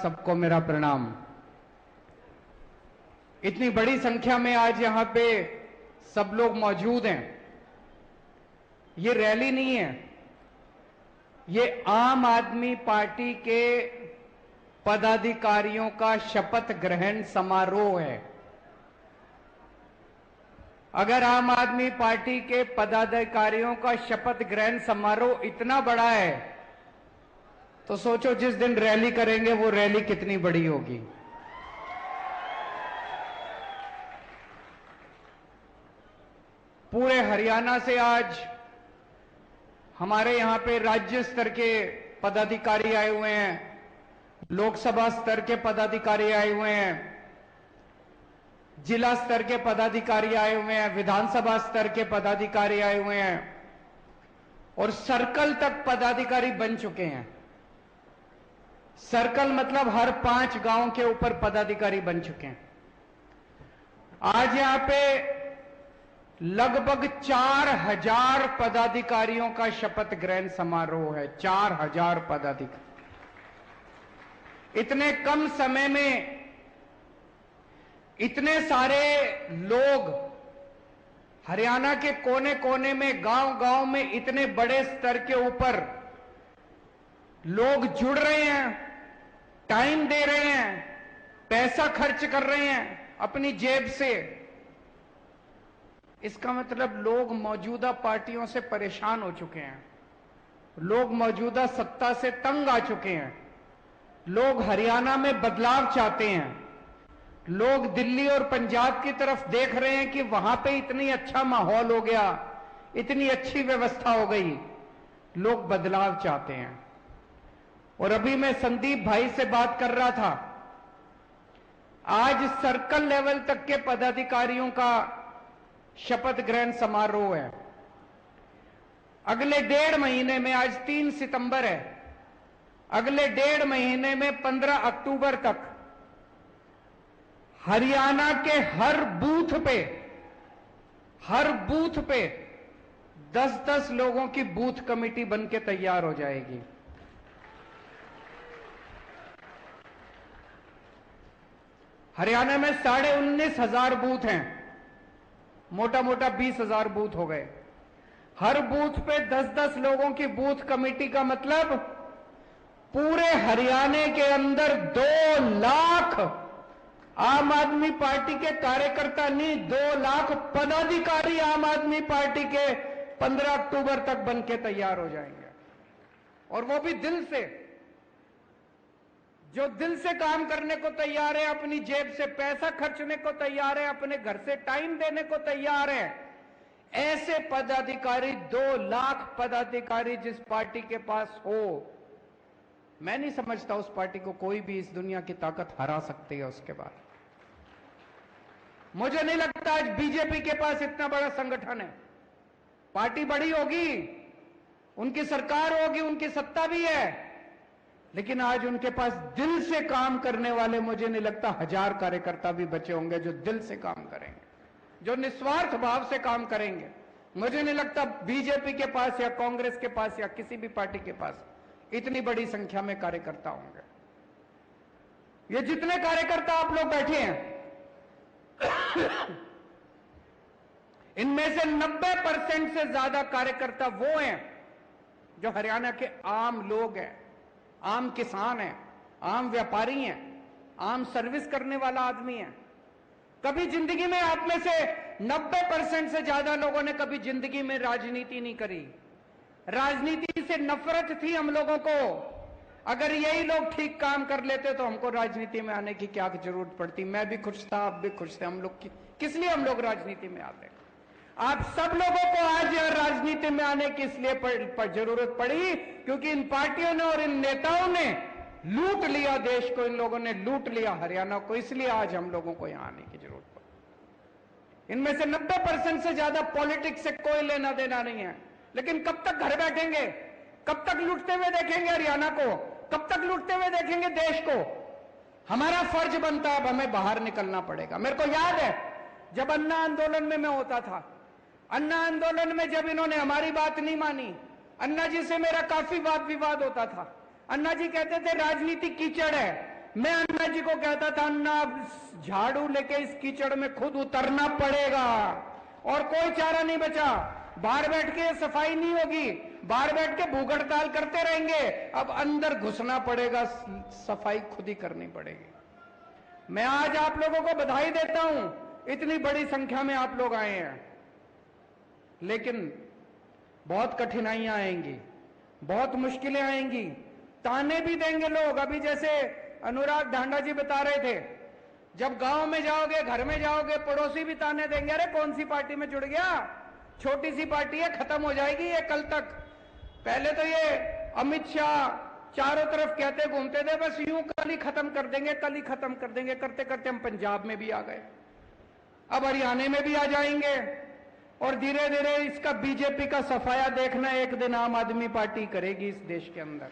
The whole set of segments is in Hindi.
सबको मेरा प्रणाम। इतनी बड़ी संख्या में आज यहां पे सब लोग मौजूद हैं। ये रैली नहीं है, ये आम आदमी पार्टी के पदाधिकारियों का शपथ ग्रहण समारोह है। अगर आम आदमी पार्टी के पदाधिकारियों का शपथ ग्रहण समारोह इतना बड़ा है तो सोचो जिस दिन रैली करेंगे वो रैली कितनी बड़ी होगी। पूरे हरियाणा से आज हमारे यहां पे राज्य स्तर के पदाधिकारी आए हुए हैं, लोकसभा स्तर के पदाधिकारी आए हुए हैं, जिला स्तर के पदाधिकारी आए हुए हैं, विधानसभा स्तर के पदाधिकारी आए हुए हैं और सर्कल तक पदाधिकारी बन चुके हैं। सर्कल मतलब हर 5 गांव के ऊपर पदाधिकारी बन चुके हैं। आज यहां पे लगभग 4000 पदाधिकारियों का शपथ ग्रहण समारोह है। 4000 पदाधिकारी। इतने कम समय में इतने सारे लोग हरियाणा के कोने कोने में, गांव-गांव में इतने बड़े स्तर के ऊपर लोग जुड़ रहे हैं, टाइम दे रहे हैं, पैसा खर्च कर रहे हैं अपनी जेब से। इसका मतलब लोग मौजूदा पार्टियों से परेशान हो चुके हैं, लोग मौजूदा सत्ता से तंग आ चुके हैं, लोग हरियाणा में बदलाव चाहते हैं, लोग दिल्ली और पंजाब की तरफ देख रहे हैं कि वहां पे इतनी अच्छा माहौल हो गया, इतनी अच्छी व्यवस्था हो गई, लोग बदलाव चाहते हैं। और अभी मैं संदीप भाई से बात कर रहा था, आज सर्कल लेवल तक के पदाधिकारियों का शपथ ग्रहण समारोह है। अगले 1.5 महीने में, आज 3 सितंबर है, अगले 1.5 महीने में 15 अक्टूबर तक हरियाणा के हर बूथ पे 10-10 लोगों की बूथ कमेटी बनके तैयार हो जाएगी। हरियाणा में 19,500 बूथ हैं, मोटा मोटा 20,000 बूथ हो गए। हर बूथ पे 10-10 लोगों की बूथ कमेटी का मतलब पूरे हरियाणा के अंदर 2 लाख आम आदमी पार्टी के कार्यकर्ता नहीं, 2 लाख पदाधिकारी आम आदमी पार्टी के 15 अक्टूबर तक बनके तैयार हो जाएंगे। और वो भी दिल से, जो दिल से काम करने को तैयार है, अपनी जेब से पैसा खर्चने को तैयार है, अपने घर से टाइम देने को तैयार है। ऐसे पदाधिकारी, 2 लाख पदाधिकारी जिस पार्टी के पास हो, मैं नहीं समझता उस पार्टी को कोई भी इस दुनिया की ताकत हरा सकती है। उसके बाद मुझे नहीं लगता आज बीजेपी के पास इतना बड़ा संगठन है। पार्टी बड़ी होगी, उनकी सरकार होगी, उनकी सत्ता भी है, लेकिन आज उनके पास दिल से काम करने वाले मुझे नहीं लगता 1000 कार्यकर्ता भी बचे होंगे जो दिल से काम करेंगे, जो निस्वार्थ भाव से काम करेंगे। मुझे नहीं लगता बीजेपी के पास या कांग्रेस के पास या किसी भी पार्टी के पास इतनी बड़ी संख्या में कार्यकर्ता होंगे। ये जितने कार्यकर्ता आप लोग बैठे हैं इनमें से 90% से ज्यादा कार्यकर्ता वो हैं जो हरियाणा के आम लोग हैं, आम किसान हैं, आम व्यापारी हैं, आम सर्विस करने वाला आदमी है। कभी जिंदगी में आप में से 90% से ज्यादा लोगों ने कभी जिंदगी में राजनीति नहीं करी। राजनीति से नफरत थी हम लोगों को। अगर यही लोग ठीक काम कर लेते तो हमको राजनीति में आने की क्या जरूरत पड़ती। मैं भी खुश था, आप भी खुश थे। हम लोग किस लिए हम लोग राजनीति में आते? आप सब लोगों को आज राजनीति में आने की इसलिए जरूरत पड़ी क्योंकि इन पार्टियों ने और इन नेताओं ने लूट लिया देश को, इन लोगों ने लूट लिया हरियाणा को, इसलिए आज हम लोगों को यहां आने की जरूरत पड़ी। इनमें से 90% से ज्यादा पॉलिटिक्स से कोई लेना देना नहीं है। लेकिन कब तक घर बैठेंगे? कब तक लूटते हुए देखेंगे हरियाणा को? कब तक लूटते हुए देखेंगे देश को? हमारा फर्ज बनता है, अब हमें बाहर निकलना पड़ेगा। मेरे को याद है जब अन्ना आंदोलन में मैं होता था, अन्ना आंदोलन में जब इन्होंने हमारी बात नहीं मानी, अन्ना जी से मेरा काफी वाद विवाद होता था। अन्ना जी कहते थे राजनीति कीचड़ है, मैं अन्ना जी को कहता था, अन्ना झाड़ू लेके इस कीचड़ में खुद उतरना पड़ेगा और कोई चारा नहीं बचा। बाहर बैठ के सफाई नहीं होगी, बाहर बैठ के भूख हड़ताल करते रहेंगे, अब अंदर घुसना पड़ेगा, सफाई खुद ही करनी पड़ेगी। मैं आज आप लोगों को बधाई देता हूं, इतनी बड़ी संख्या में आप लोग आए हैं, लेकिन बहुत कठिनाइयां आएंगी, बहुत मुश्किलें आएंगी, ताने भी देंगे लोग। अभी जैसे अनुराग ढांडा जी बता रहे थे, जब गांव में जाओगे, घर में जाओगे, पड़ोसी भी ताने देंगे, अरे कौन सी पार्टी में जुड़ गया, छोटी सी पार्टी है, खत्म हो जाएगी ये कल तक। पहले तो ये अमित शाह चारों तरफ कहते घूमते थे बस यूं कल ही खत्म कर देंगे, कल ही खत्म कर देंगे, करते करते हम पंजाब में भी आ गए, अब हरियाणा में भी आ जाएंगे, और धीरे धीरे इसका बीजेपी का सफाया देखना एक दिन आम आदमी पार्टी करेगी इस देश के अंदर।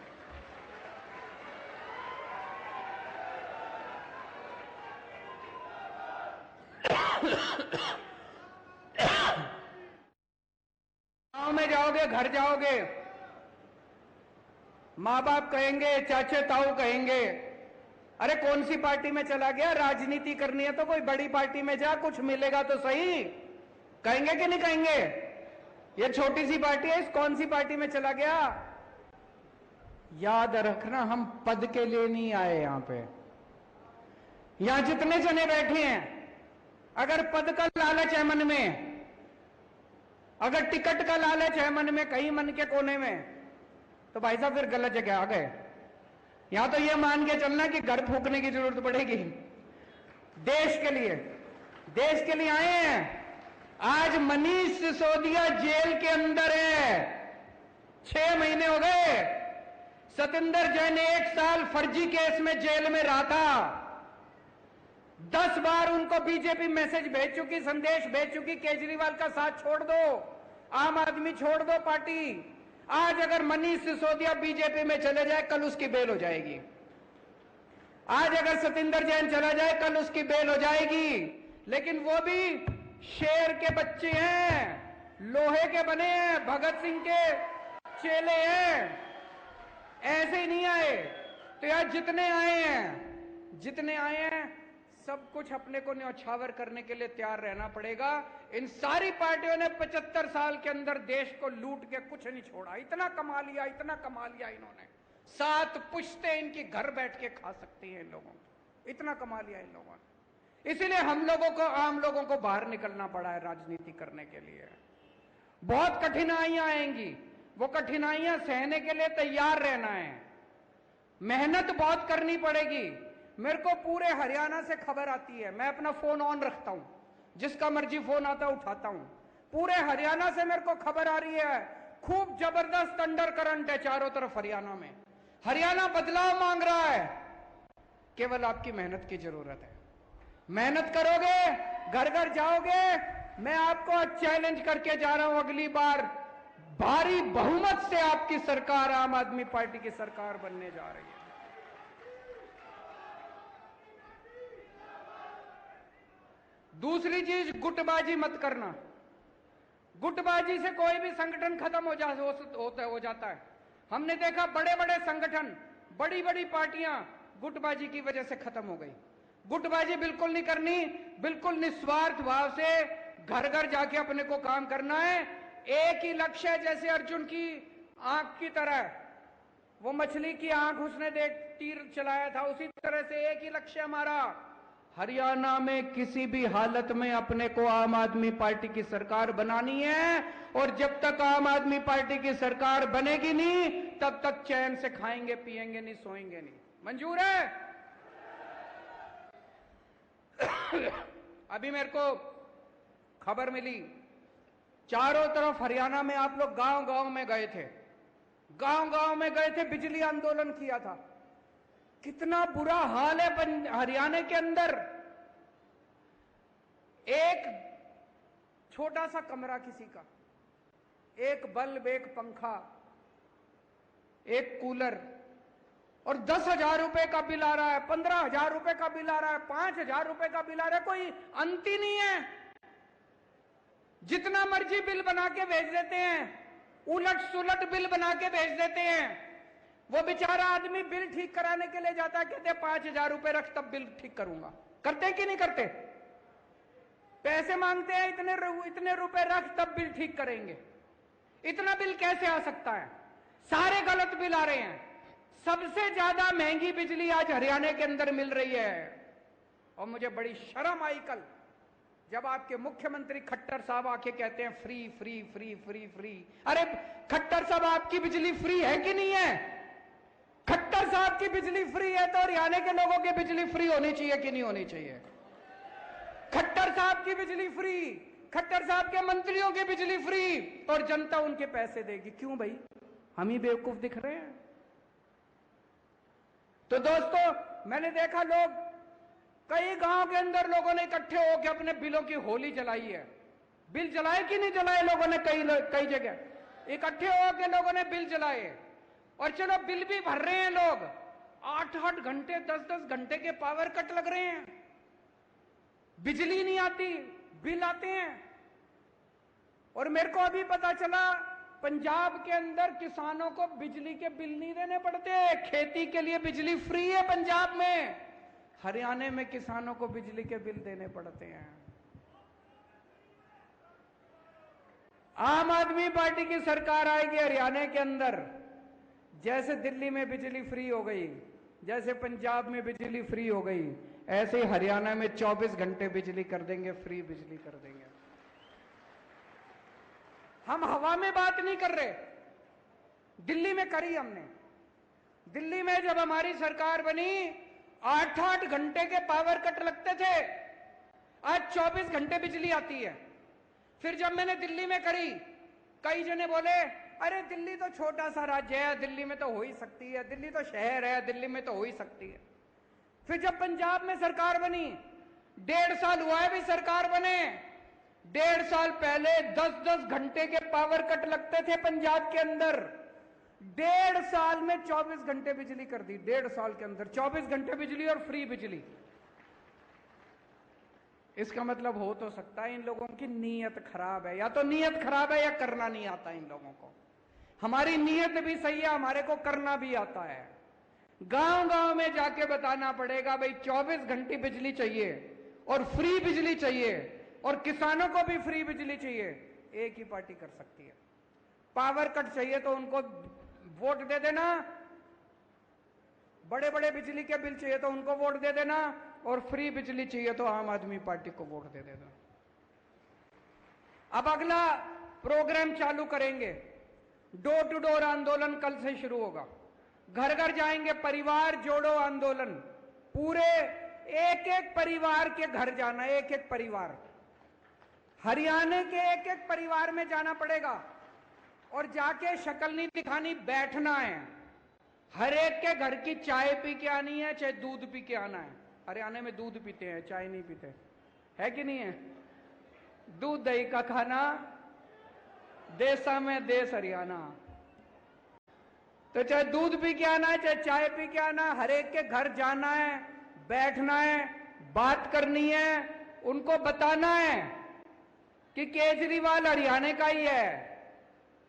गांव में जाओगे, घर जाओगे, मां बाप कहेंगे, चाचे ताऊ कहेंगे, अरे कौन सी पार्टी में चला गया, राजनीति करनी है तो कोई बड़ी पार्टी में जा, कुछ मिलेगा तो सही। कहेंगे कि नहीं कहेंगे? ये छोटी सी पार्टी है, इस कौन सी पार्टी में चला गया। याद रखना, हम पद के लिए नहीं आए यहां पे। यहां जितने जने बैठे हैं, अगर पद का लालच है मन में, अगर टिकट का लालच है मन में, कहीं मन के कोने में, तो भाई साहब फिर गलत जगह आ गए। यहां तो ये मान के चलना कि घर फूकने की जरूरत पड़ेगी। देश के लिए आए हैं। आज मनीष सिसोदिया जेल के अंदर है, 6 महीने हो गए। सतिंदर जैन 1 साल फर्जी केस में जेल में रहा था। 10 बार उनको बीजेपी मैसेज भेज चुकी, संदेश भेज चुकी, केजरीवाल का साथ छोड़ दो, आम आदमी छोड़ दो पार्टी। आज अगर मनीष सिसोदिया बीजेपी में चले जाए, कल उसकी बेल हो जाएगी। आज अगर सतिंदर जैन चला जाए, कल उसकी बेल हो जाएगी। लेकिन वो भी शेर के बच्चे हैं, लोहे के बने हैं, भगत सिंह के चेले हैं, ऐसे ही नहीं आए। तो यार जितने आए हैं सब कुछ अपने को न्यौछावर करने के लिए तैयार रहना पड़ेगा। इन सारी पार्टियों ने 75 साल के अंदर देश को लूट के कुछ नहीं छोड़ा। इतना कमा लिया इन्होंने, 7 पुश्ते इनकी घर बैठ के खा सकती हैं इन लोगों को, इतना कमा लिया इन लोगों ने। इसीलिए हम लोगों को, आम लोगों को बाहर निकलना पड़ा है राजनीति करने के लिए। बहुत कठिनाइयां आएंगी, वो कठिनाइयां सहने के लिए तैयार रहना है, मेहनत बहुत करनी पड़ेगी। मेरे को पूरे हरियाणा से खबर आती है, मैं अपना फोन ऑन रखता हूं, जिसका मर्जी फोन आता उठाता हूं। पूरे हरियाणा से मेरे को खबर आ रही है, खूब जबरदस्त अंडर करंट है चारों तरफ हरियाणा में। हरियाणा बदलाव मांग रहा है, केवल आपकी मेहनत की जरूरत है। मेहनत करोगे, घर घर जाओगे। मैं आपको चैलेंज करके जा रहा हूं, अगली बार भारी बहुमत से आपकी सरकार, आम आदमी पार्टी की सरकार बनने जा रही है। दूसरी चीज, गुटबाजी मत करना। गुटबाजी से कोई भी संगठन खत्म हो जाता है। हमने देखा बड़े बड़े संगठन, बड़ी बड़ी पार्टियां गुटबाजी की वजह से खत्म हो गई। गुटबाजी बिल्कुल नहीं करनी, बिल्कुल निस्वार्थ भाव से घर घर जाके अपने को काम करना है। एक ही लक्ष्य है, जैसे अर्जुन की आंख की तरह, वो मछली की आंख उसने देख तीर चलाया था, उसी तरह से एक ही लक्ष्य हमारा, हरियाणा में किसी भी हालत में अपने को आम आदमी पार्टी की सरकार बनानी है। और जब तक आम आदमी पार्टी की सरकार बनेगी नहीं, तब तक चैन से खाएंगे पिएंगे नहीं, सोएंगे नहीं। मंजूर है? अभी मेरे को खबर मिली, चारों तरफ हरियाणा में आप लोग गांव गांव में गए थे, बिजली आंदोलन किया था। कितना बुरा हाल है हरियाणा के अंदर। एक छोटा सा कमरा किसी का, एक बल्ब, एक पंखा, एक कूलर, और 10,000 रुपए का बिल आ रहा है, 15,000 रुपए का बिल आ रहा है, 5,000 रुपए का बिल आ रहा है। कोई अंत ही नहीं है। जितना मर्जी बिल बना के भेज देते हैं, उलट सुलट बिल बना के भेज देते हैं। वो बेचारा आदमी बिल ठीक कराने के लिए जाता है, कहते 5,000 रुपए रख तब बिल ठीक करूंगा। करते कि नहीं करते? पैसे मांगते हैं, इतने रुपए रख तब बिल ठीक करेंगे। इतना बिल कैसे आ सकता है? सारे गलत बिल आ रहे हैं। सबसे ज्यादा महंगी बिजली आज हरियाणा के अंदर मिल रही है। और मुझे बड़ी शर्म आई कल जब आपके मुख्यमंत्री खट्टर साहब आके कहते हैं free free free free free. अरे खट्टर साहब, आपकी बिजली फ्री है कि नहीं है? खट्टर साहब की बिजली फ्री है तो हरियाणा के लोगों की बिजली फ्री होनी चाहिए कि नहीं होनी चाहिए? खट्टर साहब की बिजली फ्री, खट्टर साहब के मंत्रियों की बिजली फ्री, और जनता उनके पैसे देगी। क्यों भाई? हम ही बेवकूफ दिख रहे हैं? तो दोस्तों, मैंने देखा लोग कई गांव के अंदर लोगों ने इकट्ठे होकर अपने बिलों की होली जलाई है। बिल जलाए कि नहीं जलाए? लोगों ने कई जगह इकट्ठे होकर लोगों ने बिल जलाए। और चलो बिल भी भर रहे हैं लोग, 8-8 घंटे 10-10 घंटे के पावर कट लग रहे हैं, बिजली नहीं आती, बिल आते हैं। और मेरे को अभी पता चला पंजाब के अंदर किसानों को बिजली के बिल नहीं देने पड़ते, खेती के लिए बिजली फ्री है पंजाब में। हरियाणा में किसानों को बिजली के बिल देने पड़ते हैं। आम आदमी पार्टी की सरकार आएगी हरियाणा के अंदर, जैसे दिल्ली में बिजली फ्री हो गई, जैसे पंजाब में बिजली फ्री हो गई, ऐसे ही हरियाणा में 24 घंटे बिजली कर देंगे, फ्री बिजली कर देंगे। हम हवा में बात नहीं कर रहे, दिल्ली में करी हमने। दिल्ली में जब हमारी सरकार बनी 8-8 घंटे के पावर कट लगते थे, आज 24 घंटे बिजली आती है। फिर जब मैंने दिल्ली में करी, कई जने बोले अरे दिल्ली तो छोटा सा राज्य है, दिल्ली में तो हो ही सकती है, दिल्ली तो शहर है, दिल्ली में तो हो ही सकती है। फिर जब पंजाब में सरकार बनी, 1.5 साल हुआ है भी सरकार बने, 1.5 साल पहले 10-10 घंटे के पावर कट लगते थे पंजाब के अंदर। 1.5 साल में 24 घंटे बिजली कर दी। 1.5 साल के अंदर 24 घंटे बिजली और फ्री बिजली। इसका मतलब हो तो सकता है इन लोगों की नीयत खराब है, या तो नीयत खराब है या करना नहीं आता इन लोगों को। हमारी नीयत भी सही है, हमारे को करना भी आता है। गांव गांव में जाके बताना पड़ेगा भाई 24 घंटे बिजली चाहिए और फ्री बिजली चाहिए, और किसानों को भी फ्री बिजली चाहिए। एक ही पार्टी कर सकती है। पावर कट चाहिए तो उनको वोट दे देना, बड़े बड़े बिजली के बिल चाहिए तो उनको वोट दे देना, और फ्री बिजली चाहिए तो आम आदमी पार्टी को वोट दे देना। अब अगला प्रोग्राम चालू करेंगे, डोर टू डोर आंदोलन कल से शुरू होगा। घर घर जाएंगे, परिवार जोड़ो आंदोलन। पूरे एक एक परिवार के घर जाना, एक एक परिवार, हरियाणा के एक एक परिवार में जाना पड़ेगा, और जाके शक्ल नहीं दिखानी, बैठना है। हर एक के घर की चाय पी के आनी है, चाहे दूध पी के आना है। हरियाणा में दूध पीते हैं, चाय नहीं पीते, है कि नहीं है? दूध दही का खाना, देसा में देश हरियाणा। तो चाहे दूध पी के आना है, चाहे चाय पी के आना, हर एक के घर जाना है, बैठना है, बात करनी है, उनको बताना है कि केजरीवाल हरियाणा का ही है,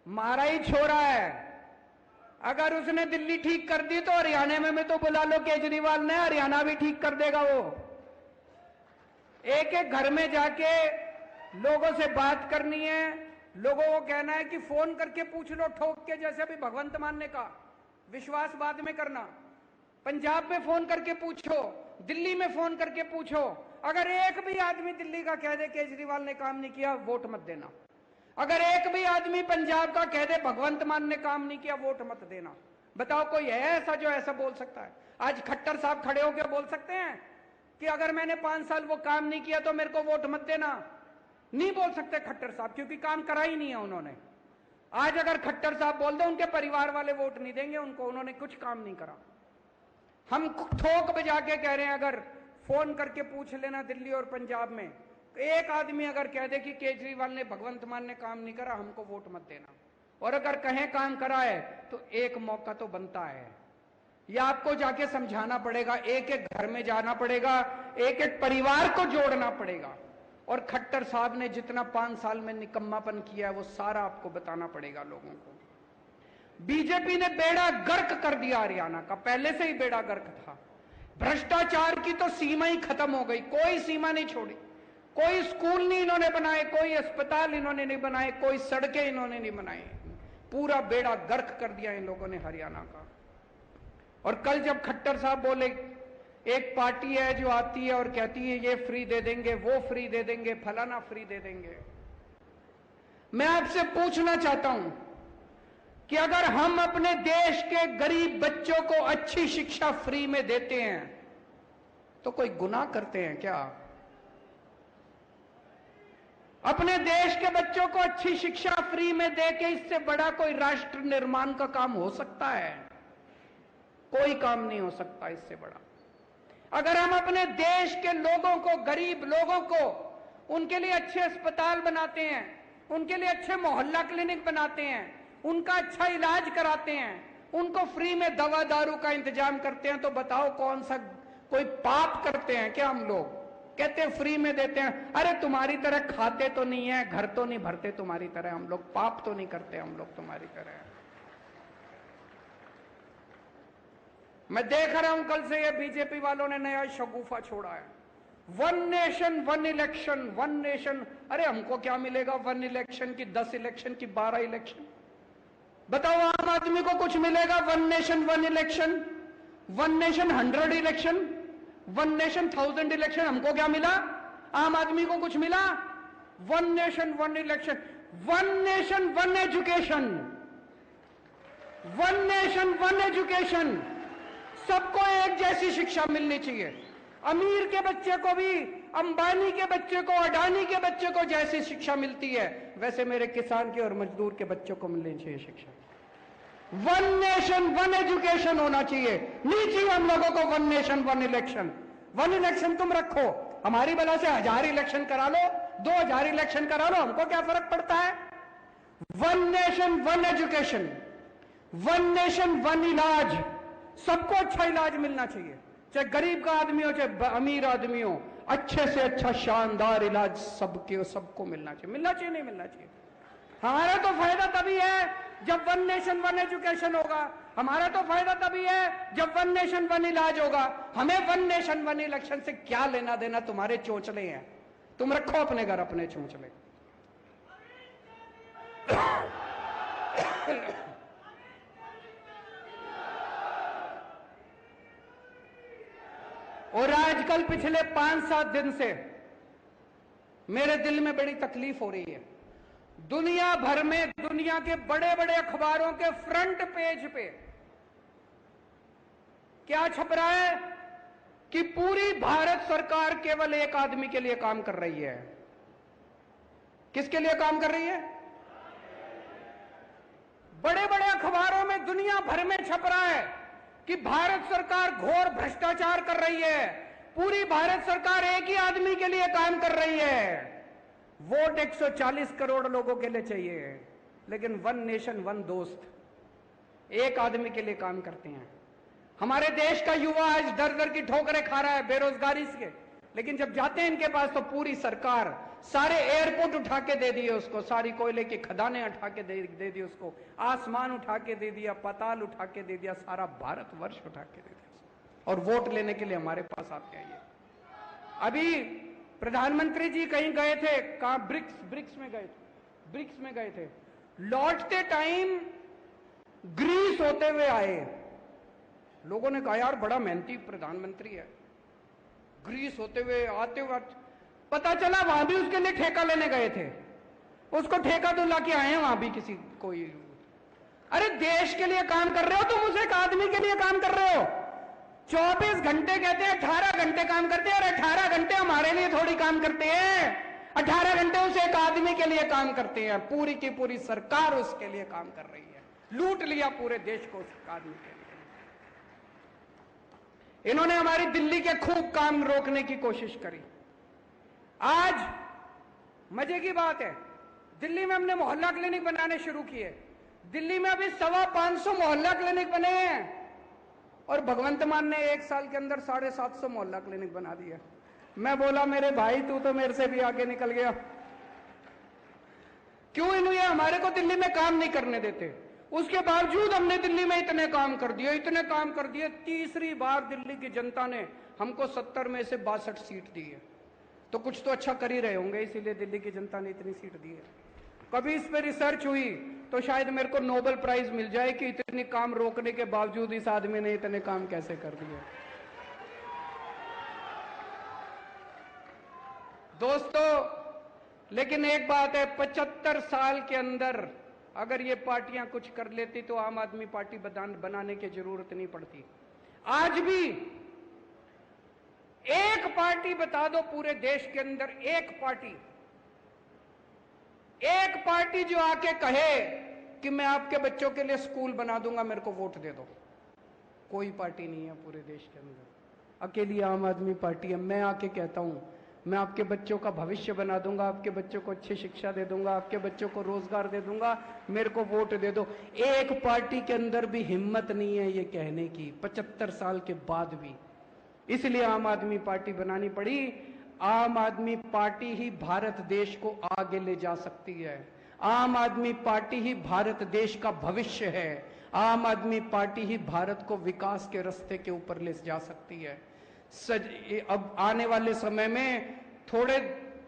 मारा ही छोरा है। अगर उसने दिल्ली ठीक कर दी तो हरियाणा में तो बुला लो केजरीवाल ने, हरियाणा भी ठीक कर देगा वो। एक एक घर में जाके लोगों से बात करनी है, लोगों को कहना है कि फोन करके पूछ लो, ठोक के, जैसे अभी भगवंत मान ने कहा, विश्वास बाद में करना। पंजाब में फोन करके पूछो, दिल्ली में फोन करके पूछो। अगर एक भी आदमी दिल्ली का कह दे केजरीवाल ने काम नहीं किया, वोट मत देना। अगर एक भी आदमी पंजाब का कह दे भगवंत मान ने काम नहीं किया, वोट मत देना। बताओ कोई है ऐसा जो ऐसा बोल सकता है? आज खट्टर साहब खड़े होकर बोल सकते हैं कि अगर मैंने 5 साल वो काम नहीं किया तो मेरे को वोट मत देना? नहीं बोल सकते खट्टर साहब, क्योंकि काम करा ही नहीं है उन्होंने। आज अगर खट्टर साहब बोल दे, उनके परिवार वाले वोट नहीं देंगे उनको, उन्होंने कुछ काम नहीं करा। हम ठोक बजा के कह रहे हैं, अगर फोन करके पूछ लेना दिल्ली और पंजाब में, एक आदमी अगर कह दे कि केजरीवाल ने भगवंत मान ने काम नहीं करा, हमको वोट मत देना। और अगर कहें काम करा है तो एक मौका तो बनता है, या आपको जाके समझाना पड़ेगा, एक एक घर में जाना पड़ेगा, एक एक परिवार को जोड़ना पड़ेगा। और खट्टर साहब ने जितना 5 साल में निकम्मापन किया है वो सारा आपको बताना पड़ेगा लोगों को। बीजेपी ने बेड़ा गर्क कर दिया हरियाणा का, पहले से ही बेड़ा गर्क था। भ्रष्टाचार की तो सीमा ही खत्म हो गई, कोई सीमा नहीं छोड़ी। कोई स्कूल नहीं इन्होंने बनाए, कोई अस्पताल इन्होंने नहीं बनाए, कोई सड़कें इन्होंने नहीं बनाई। पूरा बेड़ा गर्क कर दिया इन लोगों ने हरियाणा का। और कल जब खट्टर साहब बोले, एक पार्टी है जो आती है और कहती है ये फ्री दे देंगे, वो फ्री दे देंगे, फलाना फ्री दे देंगे। मैं आपसे पूछना चाहता हूं कि अगर हम अपने देश के गरीब बच्चों को अच्छी शिक्षा फ्री में देते हैं तो कोई गुनाह करते हैं क्या? अपने देश के बच्चों को अच्छी शिक्षा फ्री में देके इससे बड़ा कोई राष्ट्र निर्माण का काम हो सकता है? कोई काम नहीं हो सकता इससे बड़ा। अगर हम अपने देश के लोगों को, गरीब लोगों को, उनके लिए अच्छे अस्पताल बनाते हैं, उनके लिए अच्छे मोहल्ला क्लिनिक बनाते हैं, उनका अच्छा इलाज कराते हैं, उनको फ्री में दवा दारू का इंतजाम करते हैं, तो बताओ कौन सा कोई पाप करते हैं क्या हम लोग? कहते हैं फ्री में देते हैं। अरे तुम्हारी तरह खाते तो नहीं है, घर तो नहीं भरते तुम्हारी तरह हम लोग, पाप तो नहीं करते हम लोग तुम्हारी तरह। मैं देख रहा हूं कल से ये बीजेपी वालों ने नया शगुफा छोड़ा है, one nation one election, one nation. अरे हमको क्या मिलेगा वन इलेक्शन की, 10 इलेक्शन की, 12 इलेक्शन? बताओ आम आदमी को कुछ मिलेगा one nation one election? One nation 100 election, one nation 1000 election, हमको क्या मिला? आम आदमी को कुछ मिला? One nation one election, one nation one education, one nation one education. सबको एक जैसी शिक्षा मिलनी चाहिए। अमीर के बच्चे को भी, अंबानी के बच्चे को, अडानी के बच्चे को जैसी शिक्षा मिलती है वैसे मेरे किसान के और मजदूर के बच्चों को मिलनी चाहिए शिक्षा। वन नेशन वन एजुकेशन होना चाहिए। नहीं चाहिए हम लोगों को one nation one election. One election तुम रखो, हमारी बला से 1000 इलेक्शन करा लो, 2000 इलेक्शन करा लो, हमको क्या फर्क पड़ता है? One nation one education, one nation one इलाज। सबको अच्छा इलाज मिलना चाहिए, चाहे गरीब का आदमी हो चाहे अमीर आदमी हो, अच्छे से अच्छा शानदार इलाज सबको मिलना चाहिए। मिलना चाहिए नहीं मिलना चाहिए? हमारा तो फायदा तभी है जब वन नेशन वन एजुकेशन होगा, हमारा तो फायदा तभी है जब वन नेशन वन इलाज होगा। हमें वन नेशन वन इलेक्शन से क्या लेना देना? तुम्हारे चोंचले हैं, तुम रखो अपने घर अपने चोंचले। और आजकल पिछले 5-7 दिन से मेरे दिल में बड़ी तकलीफ हो रही है। दुनिया भर में, दुनिया के बड़े बड़े अखबारों के फ्रंट पेज पे क्या छप रहा है कि पूरी भारत सरकार केवल एक आदमी के लिए काम कर रही है। किसके लिए काम कर रही है? बड़े बड़े अखबारों में दुनिया भर में छप रहा है कि भारत सरकार घोर भ्रष्टाचार कर रही है, पूरी भारत सरकार एक ही आदमी के लिए काम कर रही है। वोट 140 करोड़ लोगों के लिए चाहिए, लेकिन वन नेशन वन दोस्त, एक आदमी के लिए काम करते हैं। हमारे देश का युवा आज दर दर की ठोकरें खा रहा है बेरोजगारी से, लेकिन जब जाते हैं इनके पास तो पूरी सरकार सारे एयरपोर्ट उठा के दे दिए उसको, सारी कोयले की खदानें उठा के दे दी उसको, आसमान उठा के दे दिया, पाताल उठा के दे दिया, सारा भारतवर्ष उठा के दे दिया, और वोट लेने के लिए हमारे पास आते हैं। अभी प्रधानमंत्री जी कहीं गए थे, कहां? ब्रिक्स में गए थे। लौटते टाइम ग्रीस होते हुए आए। लोगों ने कहा यार बड़ा मेहनती प्रधानमंत्री है। ग्रीस होते हुए आते हुए पता चला वहां भी उसके लिए ठेका लेने गए थे, उसको ठेका तो ला के आए हैं वहां भी किसी कोई। अरे देश के लिए काम कर रहे हो तुम, उस एक आदमी के लिए काम कर रहे हो। 24 घंटे कहते हैं, 18 घंटे काम करते हैं, और 18 घंटे हमारे लिए थोड़ी काम करते हैं, 18 घंटे उस एक आदमी के लिए काम करते हैं। पूरी की पूरी सरकार उसके लिए काम कर रही है, लूट लिया पूरे देश को उस आदमी के लिए। इन्होंने हमारी दिल्ली के खूब काम रोकने की कोशिश करी। आज मजे की बात है, दिल्ली में हमने मोहल्ला क्लिनिक बनाने शुरू किए। दिल्ली में अभी 525 मोहल्ला क्लिनिक बने हैं, और भगवंत मान ने 1 साल के अंदर 750 मोहल्ला क्लिनिक बना दिया। मैं बोला मेरे भाई तू तो मेरे से भी आगे निकल गया। क्यों इन्हें हमारे को दिल्ली में काम नहीं करने देते? उसके बावजूद हमने दिल्ली में इतने काम कर दिए। तीसरी बार दिल्ली की जनता ने हमको 70 में से 62 सीट दी है। तो कुछ तो अच्छा कर ही रहे होंगे, इसीलिए दिल्ली की जनता ने इतनी सीट दी है। कभी इस पर रिसर्च हुई तो शायद मेरे को नोबेल प्राइज मिल जाए कि इतने काम रोकने के बावजूद इस आदमी ने इतने काम कैसे कर दिए। दोस्तों, लेकिन एक बात है, 75 साल के अंदर अगर ये पार्टियां कुछ कर लेती तो आम आदमी पार्टी बनाने की जरूरत नहीं पड़ती। आज भी एक पार्टी बता दो पूरे देश के अंदर, एक पार्टी जो आके कहे कि मैं आपके बच्चों के लिए स्कूल बना दूंगा, मेरे को वोट दे दो। कोई पार्टी नहीं है पूरे देश के अंदर, अकेली आम आदमी पार्टी है। मैं आके कहता हूं मैं आपके बच्चों का भविष्य बना दूंगा, आपके बच्चों को अच्छी शिक्षा दे दूंगा, आपके बच्चों को रोजगार दे दूंगा, मेरे को वोट दे दो। एक पार्टी के अंदर भी हिम्मत नहीं है ये कहने की, 75 साल के बाद भी। इसलिए आम आदमी पार्टी बनानी पड़ी। आम आदमी पार्टी ही भारत देश को आगे ले जा सकती है। आम आदमी पार्टी ही भारत देश का भविष्य है। आम आदमी पार्टी ही भारत को विकास के रास्ते के ऊपर ले जा सकती है। अब आने वाले समय में थोड़े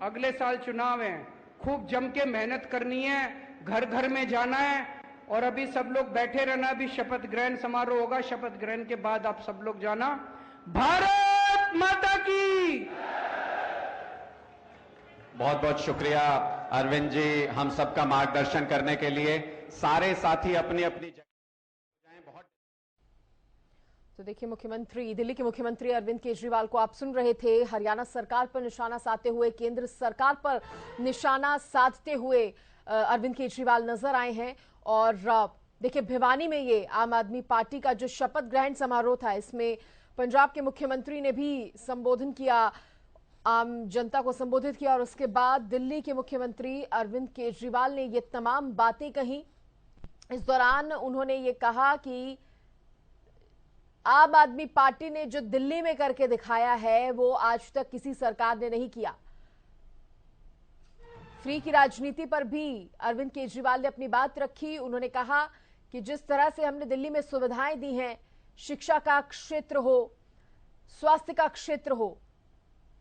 अगले साल चुनाव है, खूब जम के मेहनत करनी है, घर घर में जाना है, और अभी सब लोग बैठे रहना। अभी शपथ ग्रहण समारोह होगा, शपथ ग्रहण के बाद आप सब लोग जाना। भारत माता की। बहुत बहुत शुक्रिया अरविंद जी, हम सबका मार्गदर्शन करने के लिए। सारे साथी अपनी अपनी जगह जाएं। बहुत तो देखिए, दिल्ली के मुख्यमंत्री अरविंद केजरीवाल को आप सुन रहे थे। हरियाणा सरकार पर निशाना साधते हुए, केंद्र सरकार पर निशाना साधते हुए अरविंद केजरीवाल नजर आए हैं। और देखिए, भिवानी में ये आम आदमी पार्टी का जो शपथ ग्रहण समारोह था, इसमें पंजाब के मुख्यमंत्री ने भी संबोधन किया, आम जनता को संबोधित किया, और उसके बाद दिल्ली के मुख्यमंत्री अरविंद केजरीवाल ने ये तमाम बातें कही। इस दौरान उन्होंने ये कहा कि आम आदमी पार्टी ने जो दिल्ली में करके दिखाया है वो आज तक किसी सरकार ने नहीं किया। फ्री की राजनीति पर भी अरविंद केजरीवाल ने अपनी बात रखी। उन्होंने कहा कि जिस तरह से हमने दिल्ली में सुविधाएं दी हैं, शिक्षा का क्षेत्र हो, स्वास्थ्य का क्षेत्र हो,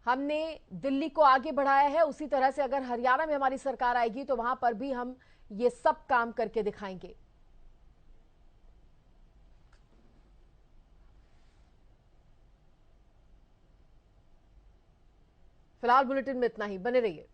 हमने दिल्ली को आगे बढ़ाया है। उसी तरह से अगर हरियाणा में हमारी सरकार आएगी तो वहां पर भी हम ये सब काम करके दिखाएंगे। फिलहाल बुलेटिन में इतना ही, बने रहिए।